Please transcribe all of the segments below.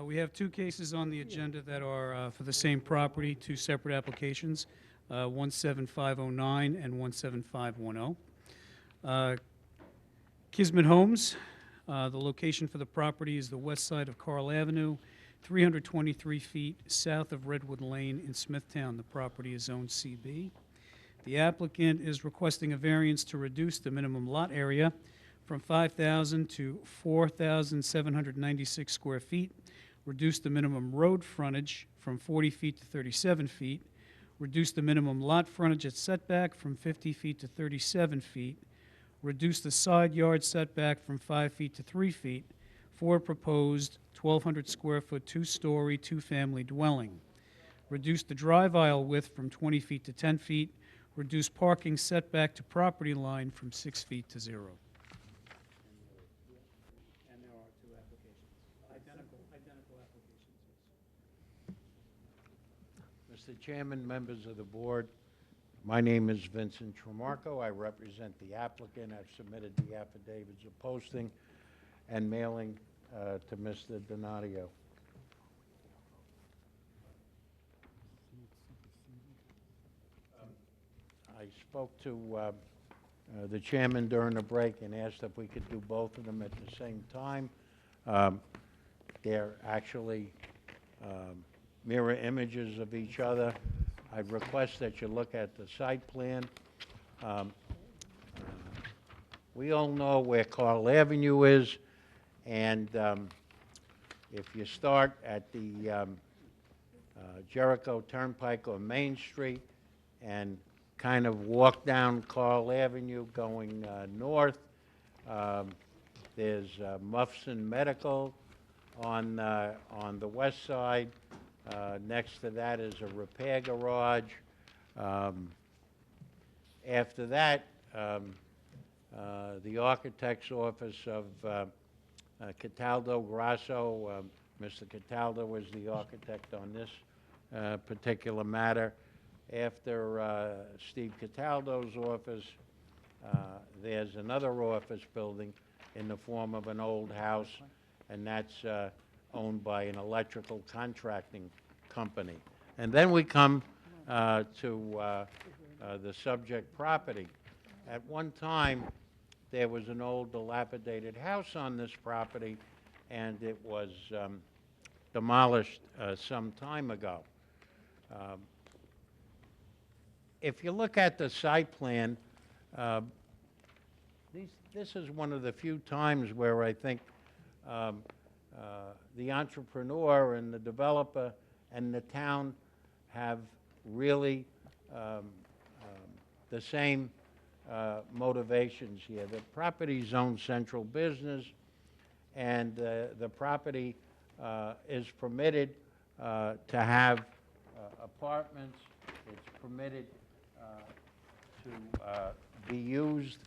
We have two cases on the agenda that are for the same property, two separate applications, 17509 and 17510. Kismet Homes, the location for the property is the west side of Carl Avenue, 323 feet south of Redwood Lane in Smithtown. The property is zoned CB. The applicant is requesting a variance to reduce the minimum lot area from 5,000 to 4,796 square feet, reduce the minimum road frontage from 40 feet to 37 feet, reduce the minimum lot frontage at setback from 50 feet to 37 feet, reduce the side yard setback from 5 feet to 3 feet for a proposed 1,200 square foot, two-story, two-family dwelling. Reduce the drive aisle width from 20 feet to 10 feet, reduce parking setback to property line from 6 feet to 0. And there are two applications, identical applications. Mr. Chairman, members of the board, my name is Vincent Tremarco. I represent the applicant. I've submitted the affidavits of posting and mailing to Mr. Donadio. I spoke to the chairman during the break and asked if we could do both of them at the same time. They're actually mirror images of each other. I request that you look at the site plan. We all know where Carl Avenue is, and if you start at the Jericho Turnpike on Main Street and kind of walk down Carl Avenue going north, there's Mufson Medical on the west side. Next to that is a repair garage. After that, the architect's office of Cataldo Grasso. Mr. Cataldo was the architect on this particular matter. After Steve Cataldo's office, there's another office building in the form of an old house, and that's owned by an electrical contracting company. And then we come to the subject property. At one time, there was an old dilapidated house on this property, and it was demolished some time ago. If you look at the site plan, this is one of the few times where I think the entrepreneur and the developer and the town have really the same motivations here. The property zone central business, and the property is permitted to have apartments. It's permitted to be used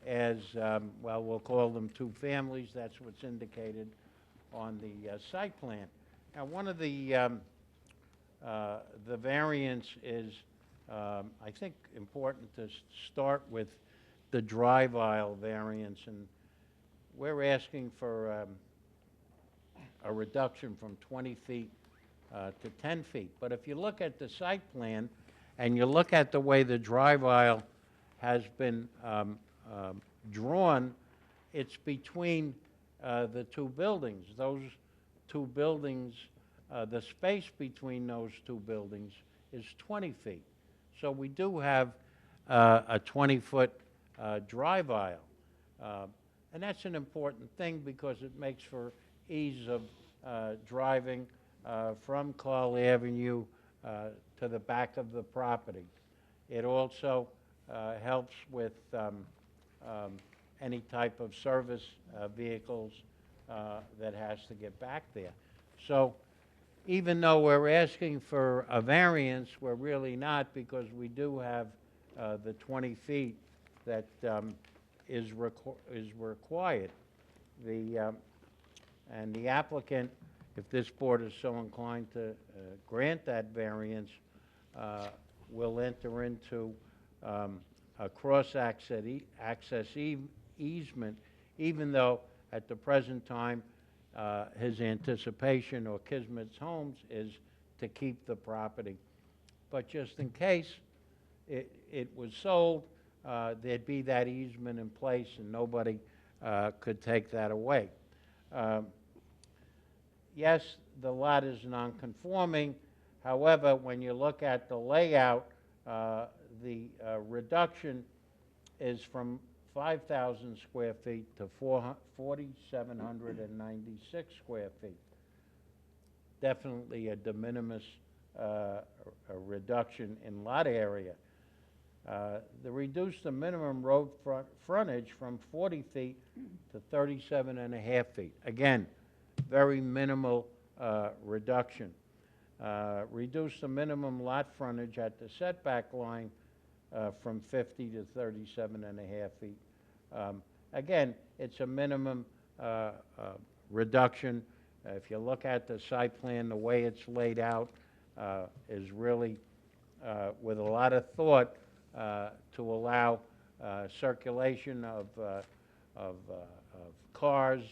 as, well, we'll call them two families. That's what's indicated on the site plan. Now, one of the variance is, I think, important to start with the drive aisle variance, and we're asking for a reduction from 20 feet to 10 feet. But if you look at the site plan and you look at the way the drive aisle has been drawn, it's between the two buildings. Those two buildings, the space between those two buildings is 20 feet. So we do have a 20-foot drive aisle. And that's an important thing because it makes for ease of driving from Carl Avenue to the back of the property. It also helps with any type of service vehicles that has to get back there. So even though we're asking for a variance, we're really not, because we do have the 20 feet that is required. And the applicant, if this board is so inclined to grant that variance, will enter into a cross-access easement, even though at the present time his anticipation, or Kismet's Homes, is to keep the property. But just in case it was sold, there'd be that easement in place and nobody could take that away. Yes, the lot is non-conforming. However, when you look at the layout, the reduction is from 5,000 square feet to 4,796 square feet. Definitely a de minimis a reduction in lot area. The reduced the minimum road frontage from 40 feet to 37.5 feet. Again, very minimal reduction. Reduce the minimum lot frontage at the setback line from 50 to 37.5 feet. Again, it's a minimum reduction. If you look at the site plan, the way it's laid out is really with a lot of thought to allow circulation of cars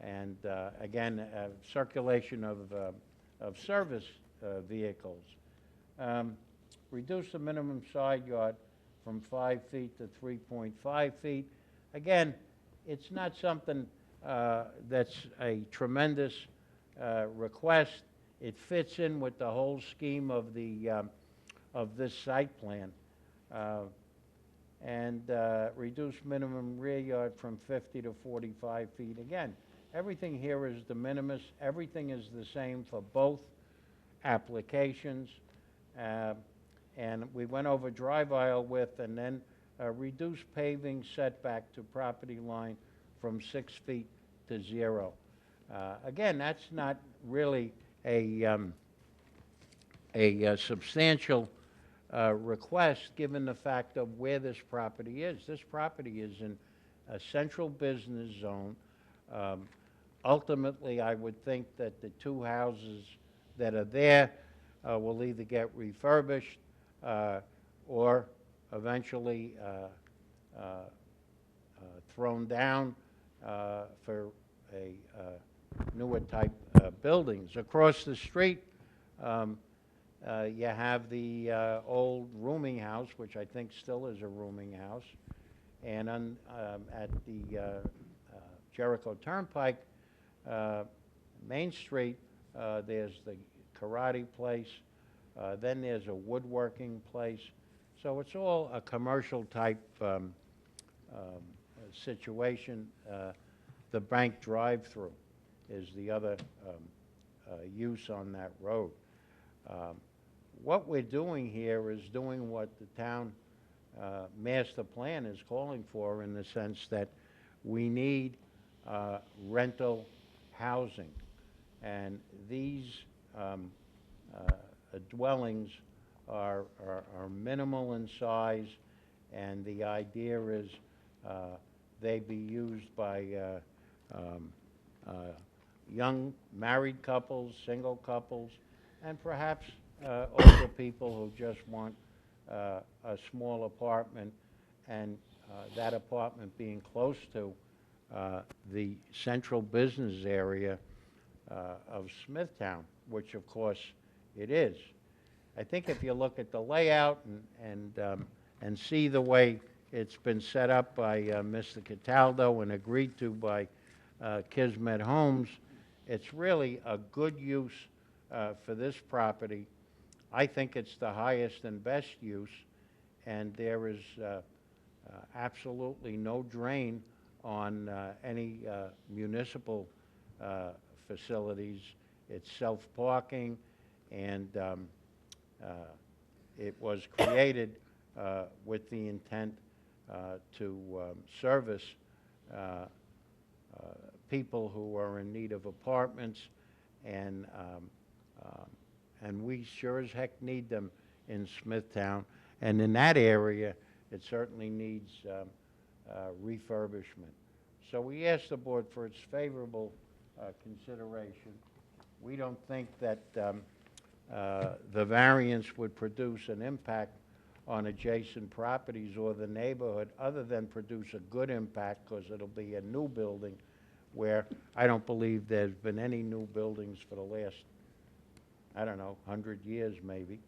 and, again, circulation of service vehicles. Reduce the minimum side yard from 5 feet to 3.5 feet. Again, it's not something that's a tremendous request. It fits in with the whole scheme of this site plan. And reduce minimum rear yard from 50 to 45 feet. Again, everything here is de minimis. Everything is the same for both applications. And we went over drive aisle width and then reduce paving setback to property line from 6 feet to 0. Again, that's not really a substantial request given the fact of where this property is. This property is in a central business zone. Ultimately, I would think that the two houses that are there will either get refurbished or eventually thrown down for a newer type buildings. Across the street, you have the old rooming house, which I think still is a rooming house. And at the Jericho Turnpike, Main Street, there's the karate place. Then there's a woodworking place. So it's all a commercial type situation. The bank drive-through is the other use on that road. What we're doing here is doing what the town master plan is calling for, in the sense that we need rental housing. And these dwellings are minimal in size, and the idea is they be used by young married couples, single couples, and perhaps older people who just want a small apartment, and that apartment being close to the central business area of Smithtown, which of course it is. I think if you look at the layout and see the way it's been set up by Mr. Cataldo and agreed to by Kismet Homes, it's really a good use for this property. I think it's the highest and best use, and there is absolutely no drain on any municipal facilities. It's self-parking, and it was created with the intent to service people who are in need of apartments, and we sure as heck need them in Smithtown. And in that area, it certainly needs refurbishment. So we ask the board for its favorable consideration. We don't think that the variance would produce an impact on adjacent properties or the neighborhood, other than produce a good impact, because it'll be a new building where I don't believe there's been any new buildings for the last, I don't know, 100 years maybe.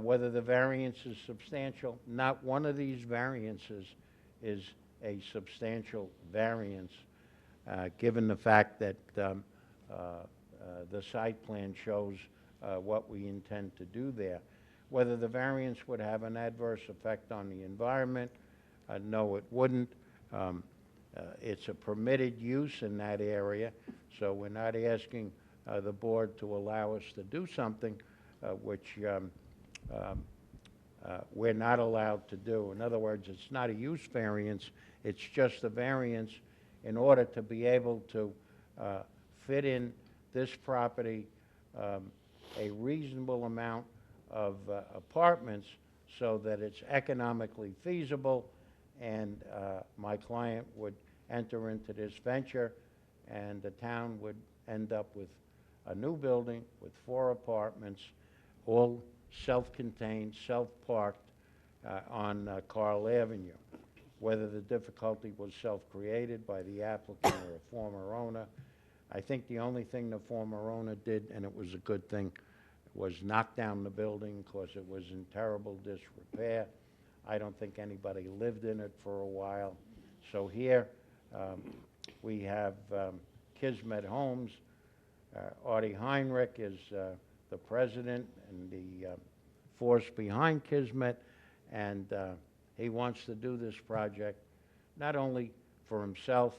Whether the variance is substantial, not one of these variances is a substantial variance, given the fact that the site plan shows what we intend to do there. Whether the variance would have an adverse effect on the environment, no, it wouldn't. It's a permitted use in that area, so we're not asking the board to allow us to do something which we're not allowed to do. In other words, it's not a use variance, it's just a variance in order to be able to fit in this property a reasonable amount of apartments so that it's economically feasible, and my client would enter into this venture, and the town would end up with a new building with 4 apartments, all self-contained, self-parked on Carl Avenue. Whether the difficulty was self-created by the applicant or a former owner, I think the only thing the former owner did, and it was a good thing, was knock down the building because it was in terrible disrepair. I don't think anybody lived in it for a while. So here we have Kismet Homes. Artie Heinrich is the president and the force behind Kismet, and he wants to do this project not only for himself,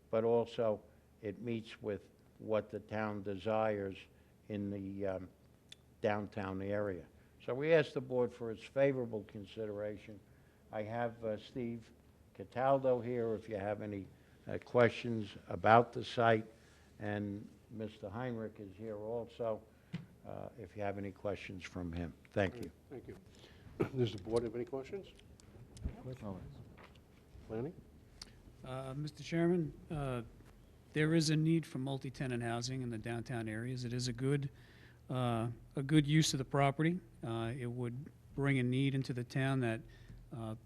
but also it meets with what the town desires in the downtown area. So we ask the board for its favorable consideration. I have Steve Cataldo here if you have any questions about the site, and Mr. Heinrich is here also if you have any questions from him. Thank you. Thank you. Does the board have any questions? Planning? Mr. Chairman, there is a need for multi-tenant housing in the downtown areas. It is a good use of the property. It would bring a need into the town that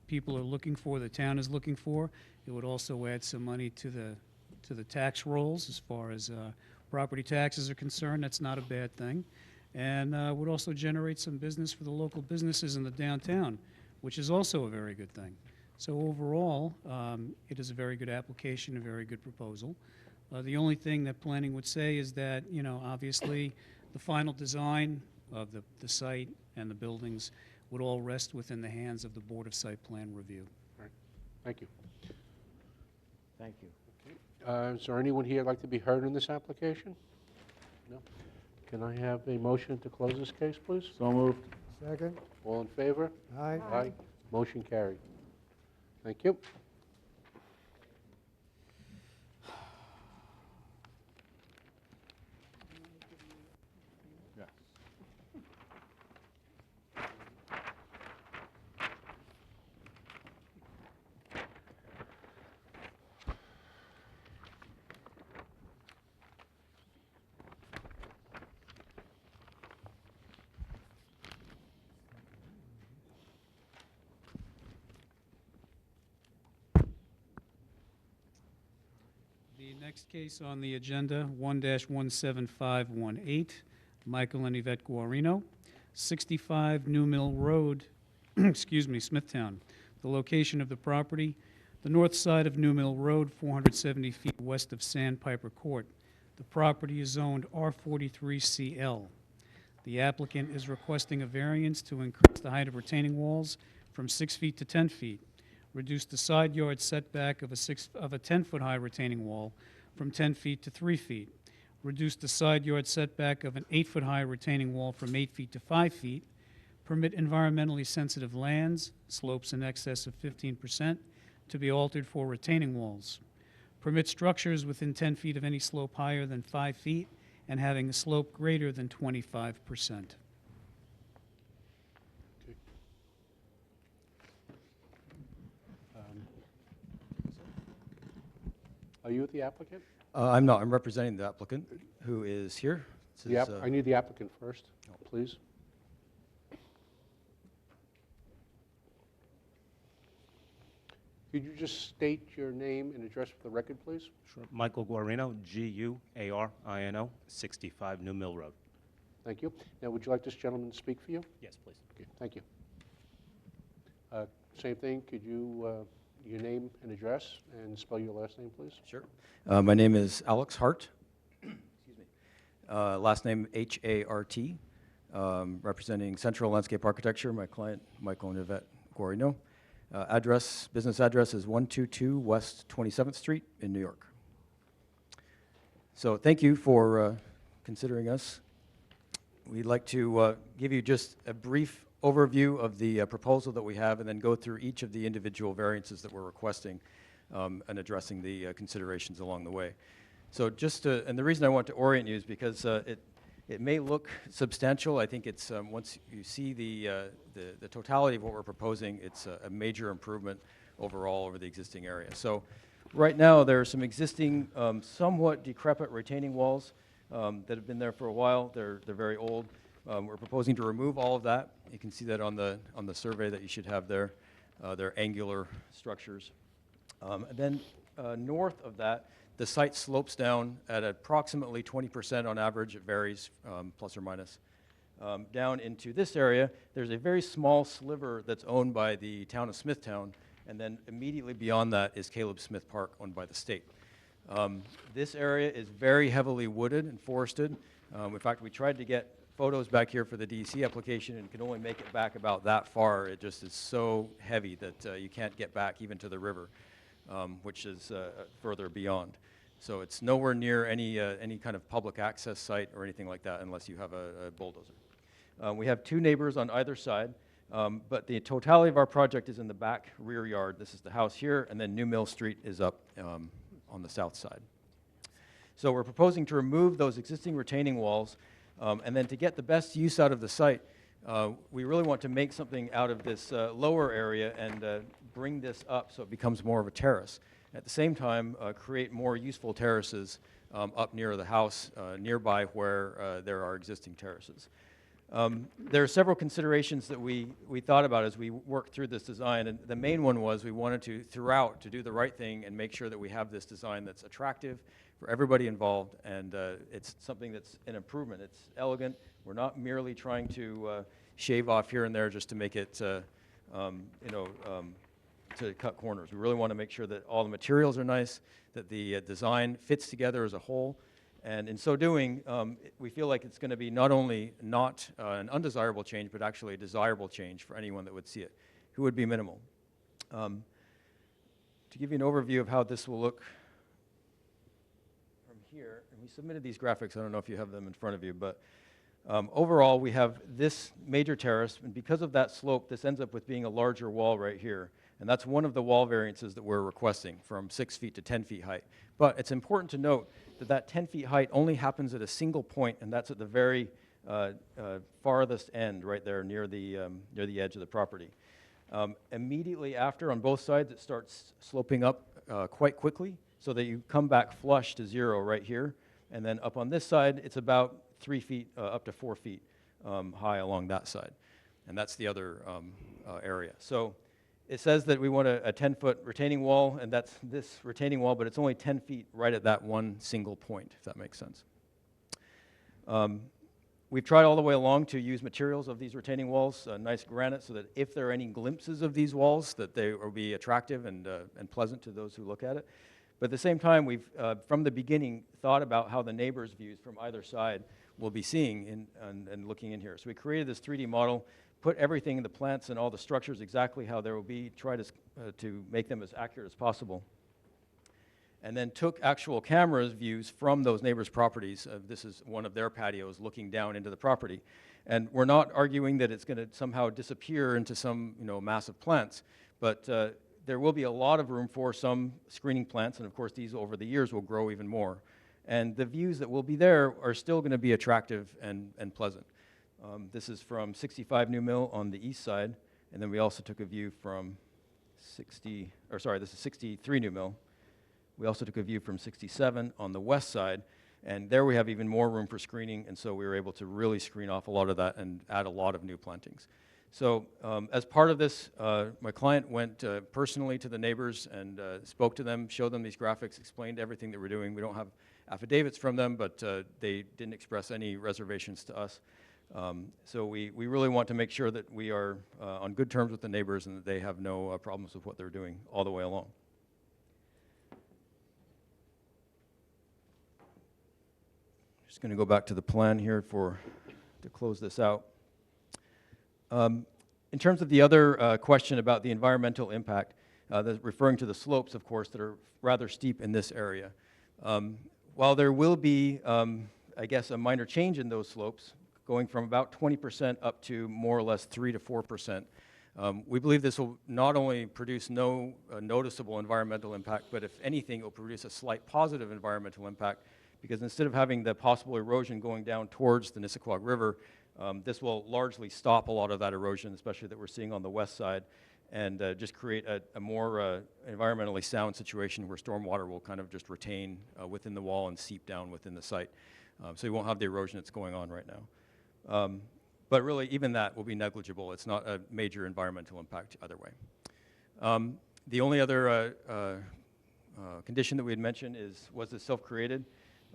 people are looking for, the town is looking for. It would also add some money to the tax rolls as far as property taxes are concerned. That's not a bad thing. And would also generate some business for the local businesses in the downtown, which is also a very good thing. So overall, it is a very good application, a very good proposal. The only thing that planning would say is that, you know, obviously the final design of the site and the buildings would all rest within the hands of the Board of Site Plan Review. All right. Thank you. Thank you. Is there anyone here like to be heard in this application? No? Can I have a motion to close this case, please? So moved. Second? All in favor? Aye. Aye. Motion carried. Thank you. Yes. The next case on the agenda, 1-17518, Michael and Yvette Guarino, 65 New Mill Road, excuse me, Smithtown. The location of the property, the north side of New Mill Road, 470 feet west of Sandpiper Court. The property is zoned R43CL. The applicant is requesting a variance to increase the height of retaining walls from 6 feet to 10 feet, reduce the side yard setback of a 10-foot high retaining wall from 10 feet to 3 feet, reduce the side yard setback of an 8-foot high retaining wall from 8 feet to 5 feet, permit environmentally sensitive lands, slopes in excess of 15%, to be altered for retaining walls, permit structures within 10 feet of any slope higher than 5 feet and having a slope greater than 25%. Are you the applicant? I'm not. I'm representing the applicant, who is here. This is, I need the applicant first, please. Could you just state your name and address for the record, please? Sure. Michael Guarino, Guarino, 65 New Mill Road. Thank you. Now, would you like this gentleman to speak for you? Yes, please. Okay, thank you. Same thing, could you, your name and address, and spell your last name, please? Sure. My name is Alex Hart. Excuse me. Last name H-A-R-T, representing Central Landscape Architecture, my client, Michael and Yvette Guarino. Business address is 122 West 27th Street in New York. So thank you for considering us. We'd like to give you just a brief overview of the proposal that we have and then go through each of the individual variances that we're requesting and addressing the considerations along the way. So just to, and the reason I want to orient you is because it may look substantial. I think it's, once you see the totality of what we're proposing, it's a major improvement overall over the existing area. So right now, there are some existing, somewhat decrepit retaining walls that have been there for a while. They're very old. We're proposing to remove all of that. You can see that on the survey that you should have there. They're angular structures. And then north of that, the site slopes down at approximately 20% on average. It varies, plus or minus. Down into this area, there's a very small sliver that's owned by the town of Smithtown, and then immediately beyond that is Caleb Smith Park, owned by the state. This area is very heavily wooded and forested. In fact, we tried to get photos back here for the DEC application and can only make it back about that far. It just is so heavy that you can't get back even to the river, which is further beyond. So it's nowhere near any kind of public access site or anything like that unless you have a bulldozer. We have two neighbors on either side, but the totality of our project is in the back rear yard. This is the house here, and then New Mill Street is up on the south side. So we're proposing to remove those existing retaining walls, and then to get the best use out of the site, we really want to make something out of this lower area and bring this up so it becomes more of a terrace. At the same time, create more useful terraces up near the house, nearby where there are existing terraces. There are several considerations that we thought about as we worked through this design, and the main one was we wanted to, throughout, to do the right thing and make sure that we have this design that's attractive for everybody involved, and it's something that's an improvement. It's elegant. We're not merely trying to shave off here and there just to make it, to cut corners. We really want to make sure that all the materials are nice, that the design fits together as a whole, and in so doing, we feel like it's going to be not only not an undesirable change, but actually a desirable change for anyone that would see it, who would be minimal. To give you an overview of how this will look from here, and we submitted these graphics, I don't know if you have them in front of you, but overall we have this major terrace, and because of that slope, this ends up with being a larger wall right here. And that's one of the wall variances that we're requesting, from 6 feet to 10 feet height. But it's important to note that that 10 feet height only happens at a single point, and that's at the very farthest end, right there near the edge of the property. Immediately after, on both sides, it starts sloping up quite quickly, so that you come back flush to zero right here. And then up on this side, it's about 3 feet, up to 4 feet high along that side. And that's the other area. So it says that we want a 10-foot retaining wall, and that's this retaining wall, but it's only 10 feet right at that one single point, if that makes sense. We've tried all the way along to use materials of these retaining walls, nice granite, so that if there are any glimpses of these walls, that they will be attractive and pleasant to those who look at it. But at the same time, we've, from the beginning, thought about how the neighbors' views from either side will be seeing and looking in here. So we created this 3D model, put everything in the plants and all the structures exactly how they will be, try to make them as accurate as possible. And then took actual cameras views from those neighbors' properties. This is one of their patios looking down into the property. And we're not arguing that it's going to somehow disappear into some massive plants, but there will be a lot of room for some screening plants, and of course these over the years will grow even more. And the views that will be there are still going to be attractive and pleasant. This is from 65 New Mill on the east side, and then we also took a view from this is 63 New Mill. We also took a view from 67 on the west side, and there we have even more room for screening, and so we were able to really screen off a lot of that and add a lot of new plantings. So as part of this, my client went personally to the neighbors and spoke to them, showed them these graphics, explained everything that we're doing. We don't have affidavits from them, but they didn't express any reservations to us. So we really want to make sure that we are on good terms with the neighbors and that they have no problems with what they're doing all the way along. Just going to go back to the plan here to close this out. In terms of the other question about the environmental impact, referring to the slopes, of course, that are rather steep in this area. While there will be, I guess, a minor change in those slopes, going from about 20% up to more or less 3 to 4%, we believe this will not only produce no noticeable environmental impact, but if anything, it will produce a slight positive environmental impact, because instead of having the possible erosion going down towards the Nissequogue River, this will largely stop a lot of that erosion, especially that we're seeing on the west side, and just create a more environmentally sound situation where stormwater will kind of just retain within the wall and seep down within the site. So you won't have the erosion that's going on right now. But really, even that will be negligible. It's not a major environmental impact either way. The only other condition that we had mentioned was it self-created?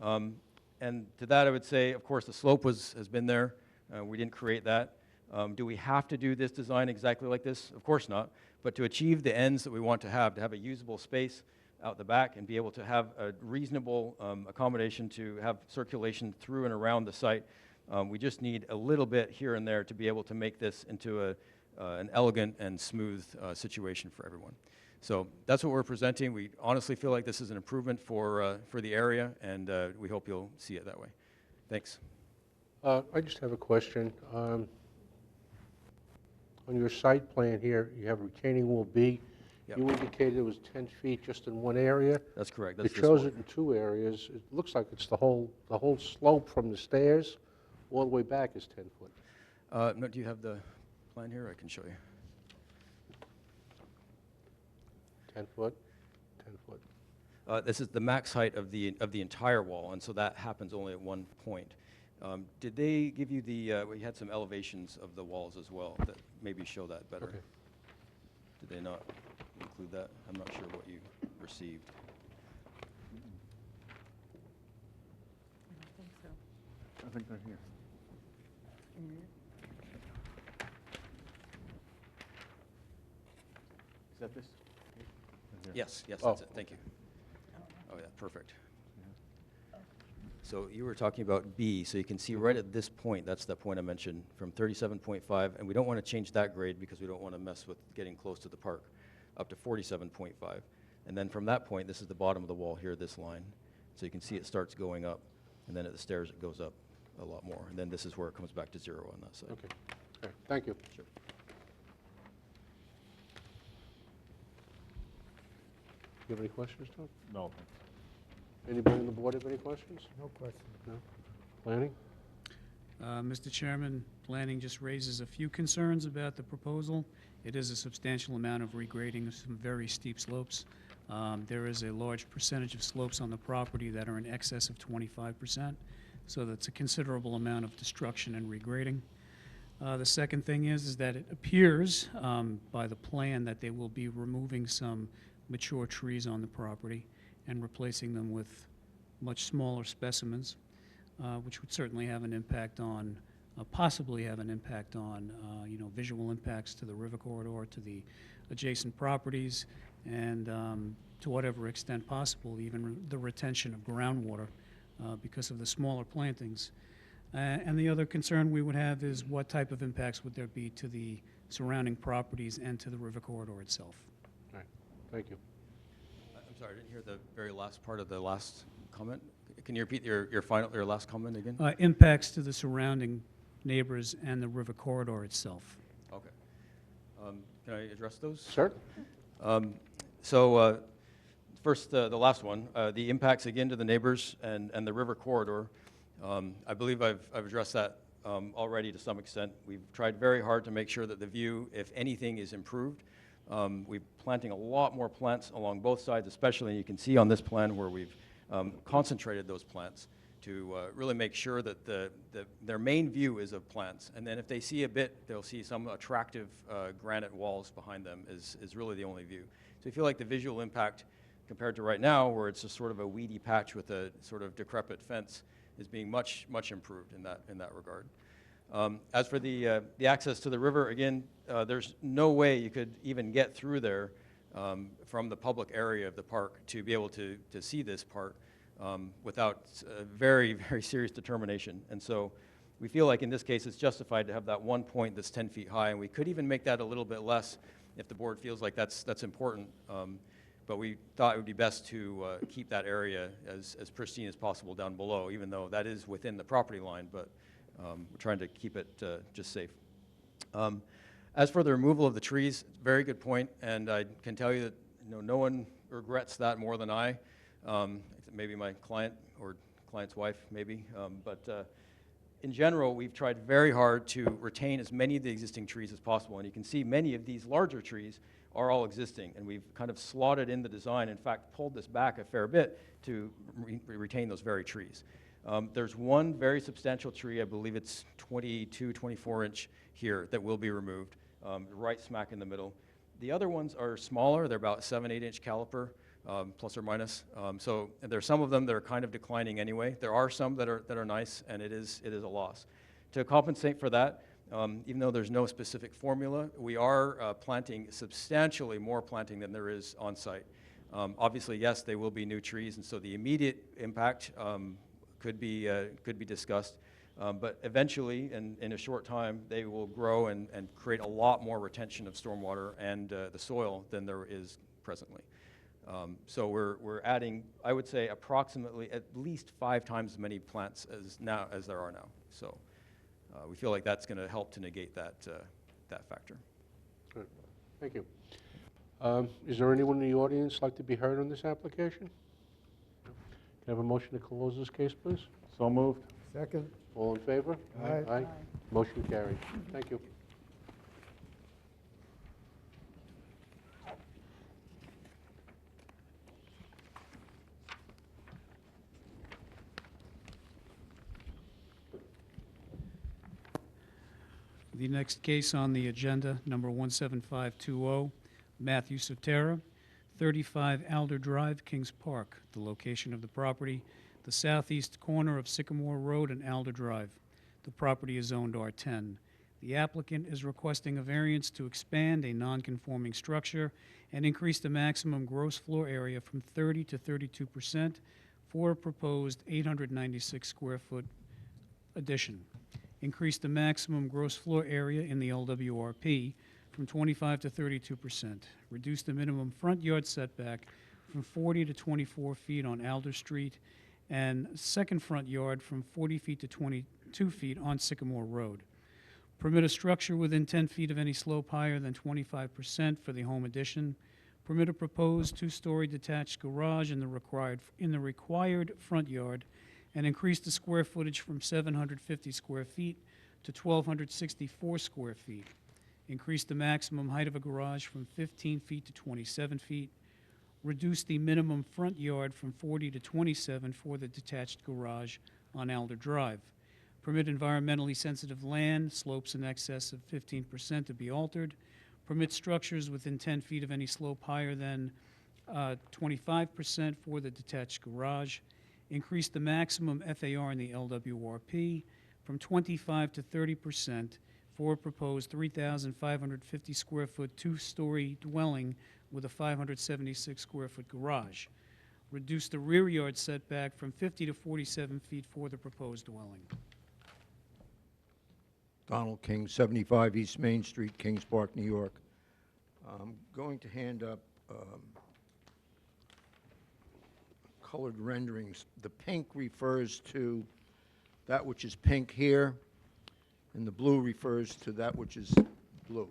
And to that, I would say, of course, the slope has been there. We didn't create that. Do we have to do this design exactly like this? Of course not. But to achieve the ends that we want to have a usable space out the back and be able to have a reasonable accommodation to have circulation through and around the site, we just need a little bit here and there to be able to make this into an elegant and smooth situation for everyone. So that's what we're presenting. We honestly feel like this is an improvement for the area, and we hope you'll see it that way. Thanks. I just have a question. On your site plan here, you have retaining wall B. Yep. You indicated it was 10 feet just in one area. That's correct. That's It this shows one. it in two areas. It looks like it's the whole slope from the stairs all the way back is 10 foot. No, do you have the plan here? I can show you. 10 foot, 10 foot. This is the max height of the entire wall, and so that happens only at one point. Did they give you we had some elevations of the walls as well that maybe show that better. Okay. Did they not include that? I'm not sure what you received. I don't think so. I think they're here. Is that this? Yes, Oh. that's it. Thank you. Oh, yeah, perfect. So you were talking about B, so you can see right at this point, that's the point I mentioned, from 37.5, and we don't want to change that grade because we don't want to mess with getting close to the park, up to 47.5. And then from that point, this is the bottom of the wall here, this line. So you can see it starts going up, and then at the stairs it goes up a lot more. And then this is where it comes back to 0 on that side. Okay. Okay. Thank you. Sure. You have any questions, Tom? No. Anybody on the board have any questions? No question. No? Planning? Mr. Chairman, planning just raises a few concerns about the proposal. It is a substantial amount of regrading of some very steep slopes. There is a large percentage of slopes on the property that are in excess of 25%, so that's a considerable amount of destruction and regrading. The second thing is that it appears by the plan that they will be removing some mature trees on the property and replacing them with much smaller specimens, which would certainly have an impact on, possibly have an impact on, visual impacts to the river corridor, to the adjacent properties, and to whatever extent possible, even the retention of groundwater because of the smaller plantings. And the other concern we would have is what type of impacts would there be to the surrounding properties and to the river corridor itself. All right. Thank you. I'm sorry, I didn't hear the very last part of the last comment. Can you repeat your last comment again? Impacts to the surrounding neighbors and the river corridor itself. Okay. Can I address those? Certainly. So first, the last one, the impacts again to the neighbors and the river corridor. I believe I've addressed that already to some extent. We've tried very hard to make sure that the view, if anything, is improved. We're planting a lot more plants along both sides, especially you can see on this plan where we've concentrated those plants really make sure that their main view is of plants. And then if they see a bit, they'll see some attractive granite walls behind them is really the only view. So we feel like the visual impact compared to right now, where it's just sort of a weedy patch with a sort of decrepit fence, is being much improved in that regard. As for the access to the river, again, there's no way you could even get through there from the public area of the park to be able to see this part without very serious determination. And so we feel like in this case it's justified to have that one point that's 10 feet high, and we could even make that a little bit less if the board feels like that's important. But we thought it would be best to keep that area as pristine as possible down below, even though that is within the property line, but we're trying to keep it just safe. As for the removal of the trees, very good point, and I can tell you that no one regrets that more than I. Maybe my client or client's wife, maybe. But in general, we've tried very hard to retain as many of the existing trees as possible, and you can see many of these larger trees are all existing, and we've kind of slotted in the design, in fact, pulled this back a fair bit to retain those very trees. There's one very substantial tree, I believe it's 22, 24 inch here, that will be removed, right smack in the middle. The other ones are smaller, they're about 7, 8 inch caliper, plus or minus. So there's some of them that are kind of declining anyway. There are some that are nice, and it is a loss. To compensate for that, even though there's no specific formula, we are planting substantially more planting than there is on site. Obviously, yes, they will be new trees, and so the immediate impact could be discussed. But eventually, in a short time, they will grow and create a lot more retention of stormwater and the soil than there is presently. So we're adding, I would say, approximately at least 5 times as many plants as there are now. So we feel like that's going to help to negate that factor. Good. Thank you. Is there anyone in the audience like to be heard on this application? No? Can I have a motion to close this case, please? So moved. Second. All in favor? Aye. Aye. Motion carried. Thank you. The next case on the agenda, number 17520, Matthew Sotera, 35 Alder Drive, Kings Park. The location of the property, the southeast corner of Sycamore Road and Alder Drive. The property is zoned R10. The applicant is requesting a variance to expand a non-conforming structure and increase the maximum gross floor area from 30 to 32% for a proposed 896 square foot addition. Increase the maximum gross floor area in the LWRP from 25 to 32%. Reduce the minimum front yard setback from 40 to 24 feet on Alder Street, and second front yard from 40 feet to 22 feet on Sycamore Road. Permit a structure within 10 feet of any slope higher than 25% for the home addition. Permit a proposed 2-story detached garage in the required front yard, and increase the square footage from 750 square feet to 1,264 square feet. Increase the maximum height of a garage from 15 feet to 27 feet. Reduce the minimum front yard from 40 to 27 for the detached garage on Alder Drive. Permit environmentally sensitive land, slopes in excess of 15% to be altered. Permit structures within 10 feet of any slope higher than 25% for the detached garage. Increase the maximum FAR in the LWRP from 25 to 30% for a proposed 3,550 square foot 2-story dwelling with a 576 square foot garage. Reduce the rear yard setback from 50 to 47 feet for the proposed dwelling. Donald King, 75 East Main Street, Kings Park, New York. I'm going to hand up colored renderings. The pink refers to that which is pink here, and the blue refers to that which is blue.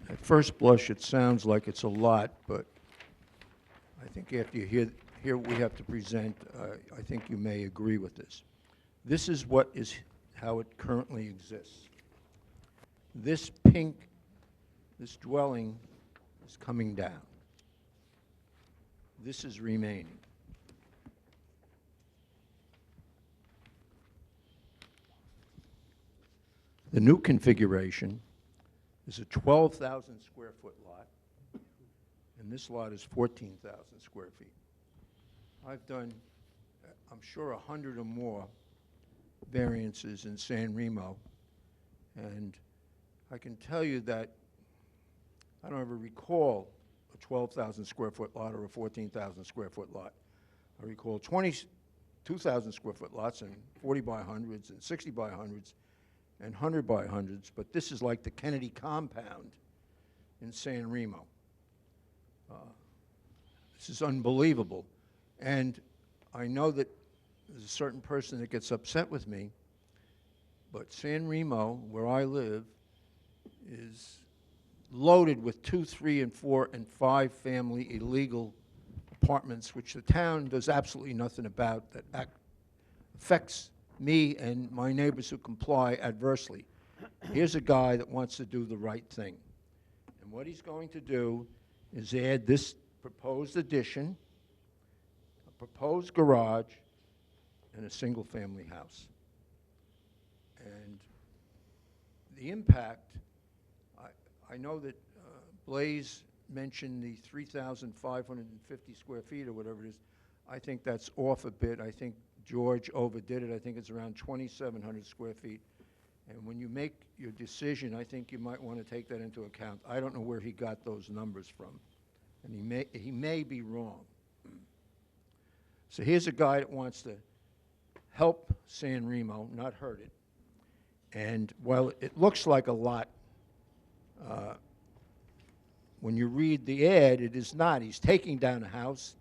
At first blush, it sounds like it's a lot, but I think after you hear what we have to present, I think you may agree with this. This is how it currently exists. This dwelling is coming down. This is remaining. The new configuration is a 12,000 square foot lot, and this lot is 14,000 square feet. I've done, I'm sure, 100 or more variances in San Remo, and I can tell you that I don't ever recall a 12,000 square foot lot or a 14,000 square foot lot. I recall 22,000 square foot lots and 40 by 100s and 60 by 100s and 100 by 100s, but this is like the Kennedy compound in San Remo. This is unbelievable. And I know that there's a certain person that gets upset with me, but San Remo, where I live, is loaded with 2, 3, and 4, and 5 family illegal apartments, which the town does absolutely nothing about, that affects me and my neighbors who comply adversely. Here's a guy that wants to do the right thing. And what he's going to do is add this proposed addition, a proposed garage, and a single-family house. And the impact, I know that Blaze mentioned the 3,550 square feet or whatever it is. I think that's off a bit. I think George overdid it. I think it's around 2,700 square feet. And when you make your decision, I think you might want to take that into account. I don't know where he got those numbers from, and he may be wrong. So here's a guy that wants to help San Remo, not hurt it. And while it looks like a lot, when you read the ad, it is not. He's taking down a house.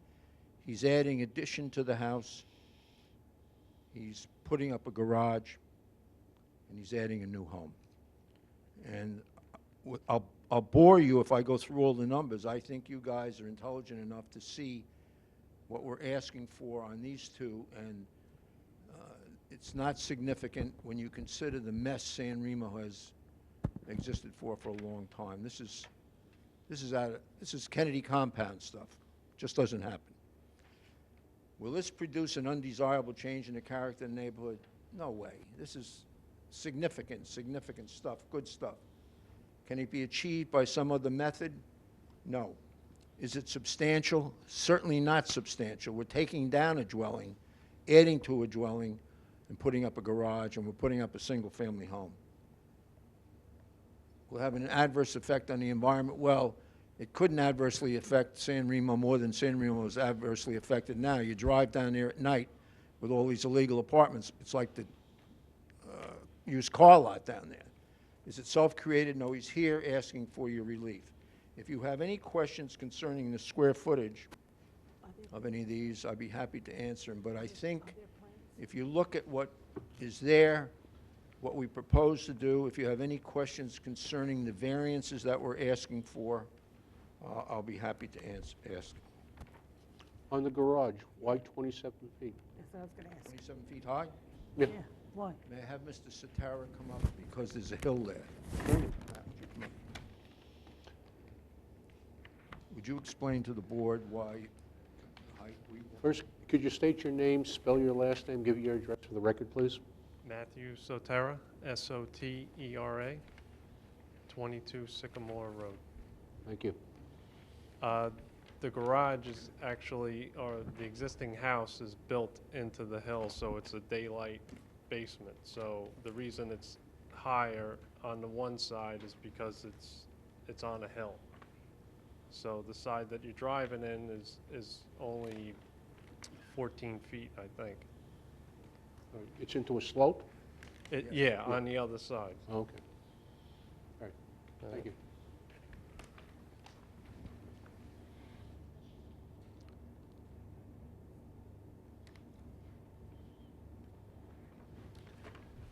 He's adding addition to the house. He's putting up a garage, and he's adding a new home. And I'll bore you if I go through all the numbers. I think you guys are intelligent enough to see what we're asking for on these two, and it's not significant when you consider the mess San Remo has existed for a long time. This is Kennedy compound stuff. Just doesn't happen. Will this produce an undesirable change in the character of the neighborhood? No way. This is significant stuff, good stuff. Can it be achieved by some other method? No. Is it substantial? Certainly not substantial. We're taking down a dwelling, adding to a dwelling, and putting up a garage, and we're putting up a single-family home. Will have an adverse effect on the environment? Well, it couldn't adversely affect San Remo more than San Remo is adversely affected now. You drive down there at night with all these illegal apartments. It's like the used car lot down there. Is it self-created? No, he's here asking for your relief. If you have any questions concerning the square footage of any of these, I'd be happy to answer them. But I think if you look at what is there, what we propose to do, if you have any questions concerning the variances that we're asking for, I'll be happy to ask. On the garage, why 27 feet? That's what I was going to ask. 27 feet high? Yeah. Yeah, why? May I have Mr. Satara come up because there's a hill there? Great. Would you come up? Would you explain to the board why height we want? First, could you state your name, spell your last name, give your address for the record, please? Matthew Sotera, S-O-T-E-R-A, 22 Sycamore Road. Thank you. The garage is actually, or the existing house is built into the hill, so it's a daylight basement. So the reason it's higher on the one side is because it's on a hill. So the side that you're driving in is only 14 feet, I think. It's into a slope? Yeah, on the other side. Okay. All right, thank you.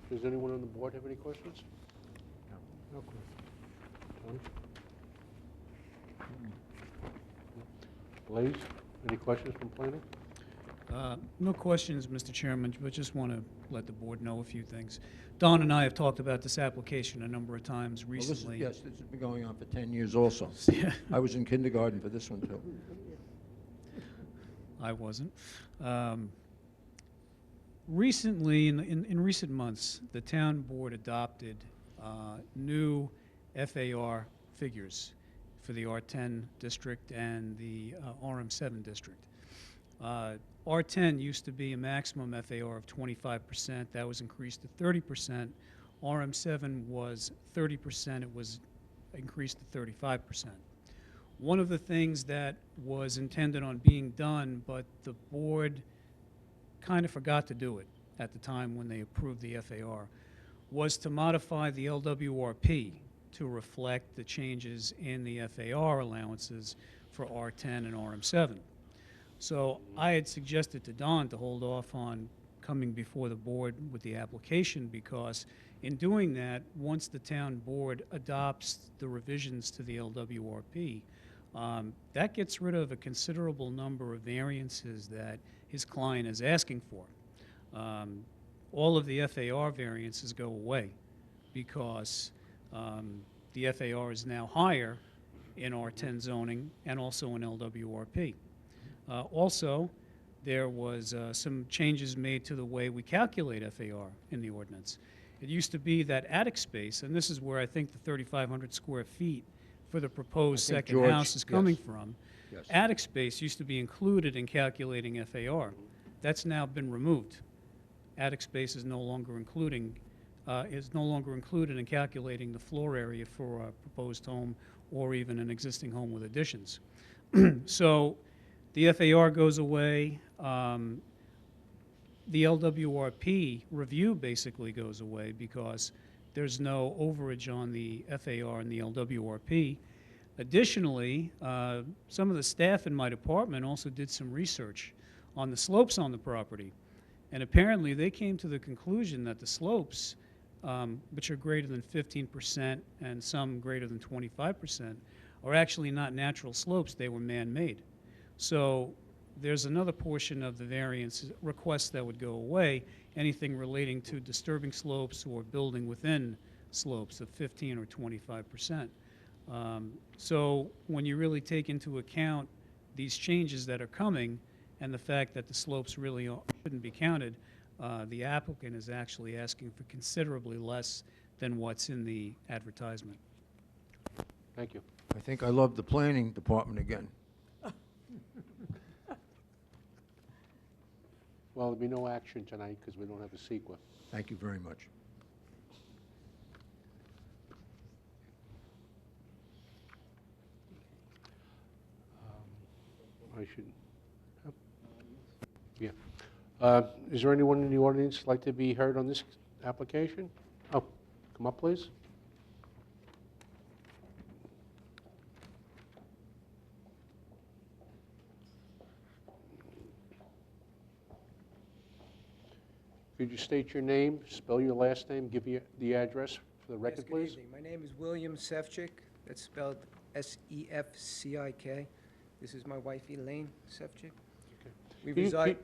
Does anyone on the board have any questions? No. No. Tony? Blaze, any questions from planning? No questions, Mr. Chairman, but just want to let the board know a few things. Don and I have talked about this application a number of times Well, this is- recently. Yes, this has been going on for 10 years also. Yeah. I was in kindergarten for this one, too. I wasn't. Recently, in recent months, the town board adopted new FAR figures for the R10 district and the RM7 district. R10 used to be a maximum FAR of 25%. That was increased to 30%. RM7 was 30%. It was increased to 35%. One of the things that was intended on being done, but the board kind of forgot to do it at the time when they approved the FAR, was to modify the LWRP to reflect the changes in the FAR allowances for R10 and RM7. So I had suggested to Don to hold off on coming before the board with the application, because in doing that, once the town board adopts the revisions to the LWRP, that gets rid of a considerable number of variances that his client is asking for. All of the FAR variances go away because the FAR is now higher in R10 zoning and also in LWRP. Also, there was some changes made to the way we calculate FAR in the ordinance. It used to be that attic space, and this is where I think the 3,500 square feet for the proposed I think second George- house is coming yes. from. Yes. Attic space used to be included in calculating FAR. That's now been removed. Attic space is no longer included in calculating the floor area for a proposed home or even an existing home with additions. So the FAR goes away. The LWRP review basically goes away because there's no overage on the FAR and the LWRP. Additionally, some of the staff in my department also did some research on the slopes on the property. And apparently they came to the conclusion that the slopes, which are greater than 15% and some greater than 25%, are actually not natural slopes. They were man-made. So there's another portion of the variance requests that would go away, anything relating to disturbing slopes or building within slopes of 15 or 25%. So when you really take into account these changes that are coming and the fact that the slopes really shouldn't be counted, the applicant is actually asking for considerably less than what's in the advertisement. Thank you. I think I love the planning department again. Well, there'll be no action tonight because we don't have a sequel. Thank you very much. I should, yeah. Is there anyone in the audience like to be heard on this application? Oh, come up, please. Could you state your name, spell your last name, give you the address for the record, Yes, good please? evening. My name is William Sefcik. That's spelled S-E-F-C-I-K. This is my wife, Elaine Sefcik. We reside,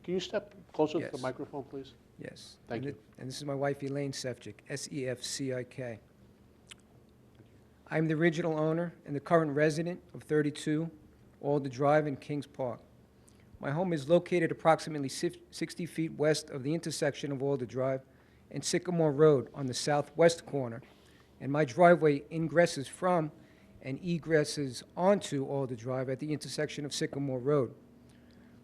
Can you step closer to the Yes. microphone, please? yes. Thank And you. And this is my wife, Elaine Sefcik, S-E-F-C-I-K. I'm the original owner and the current resident of 32 Alder Drive in Kings Park. My home is located approximately 60 feet west of the intersection of Alder Drive and Sycamore Road on the southwest corner, and my driveway ingresses from and egresses onto Alder Drive at the intersection of Sycamore Road.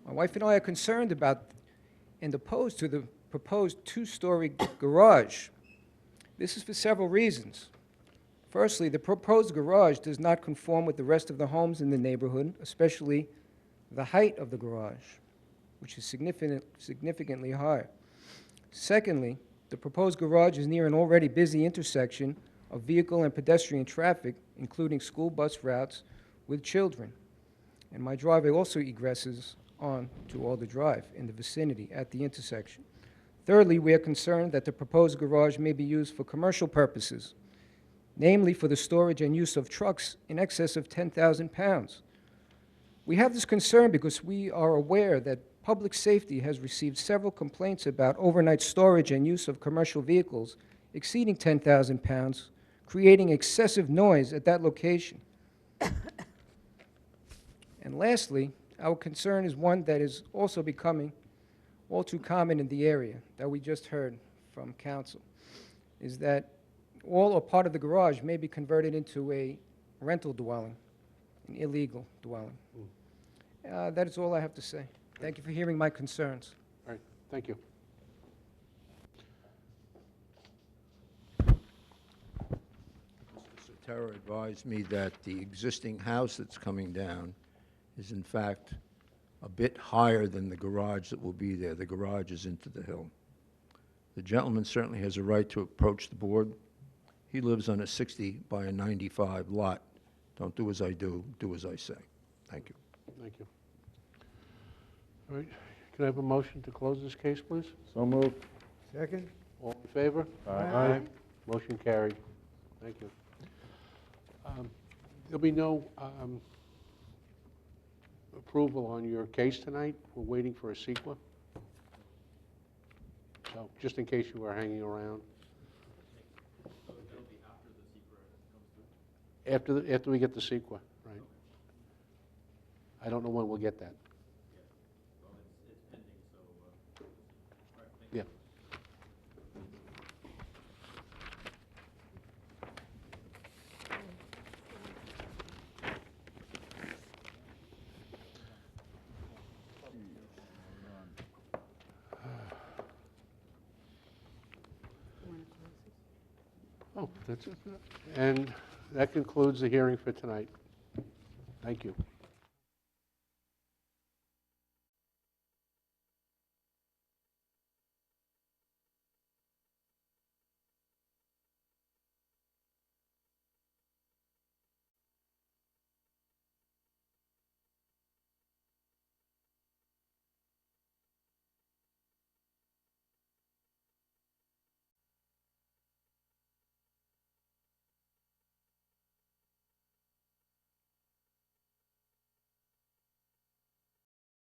My wife and I are concerned about and opposed to the proposed two-story garage. This is for several reasons. Firstly, the proposed garage does not conform with the rest of the homes in the neighborhood, especially the height of the garage, which is significantly high. Secondly, the proposed garage is near an already busy intersection of vehicle and pedestrian traffic, including school bus routes with children. And my driveway also egresses on to Alder Drive in the vicinity at the intersection. Thirdly, we are concerned that the proposed garage may be used for commercial purposes, namely for the storage and use of trucks in excess of 10,000 pounds. We have this concern because we are aware that Public Safety has received several complaints about overnight storage and use of commercial vehicles exceeding 10,000 pounds, creating excessive noise at that location. And lastly, our concern is one that is also becoming all too common in the area that we just heard from council, is that all or part of the garage may be converted into a rental dwelling, an illegal dwelling. That is all I have to say. Thank you for hearing my concerns. All right, thank you. Mr. Sotero advised me that the existing house that's coming down is in fact a bit higher than the garage that will be there. The garage is into the hill. The gentleman certainly has a right to approach the board. He lives on a 60 by a 95 lot. Don't do as I do, do as I say. Thank you. Thank you. All right, can I have a motion to close this case, please? So moved. Second? All in favor? Aye. Motion carried. Thank you. There'll be no approval on your case tonight. We're waiting for a sequel. So, just in case you were hanging around. After we get the sequel, right? I don't know when we'll get that. Yeah. Oh, that's it. And that concludes the hearing for tonight. Thank you.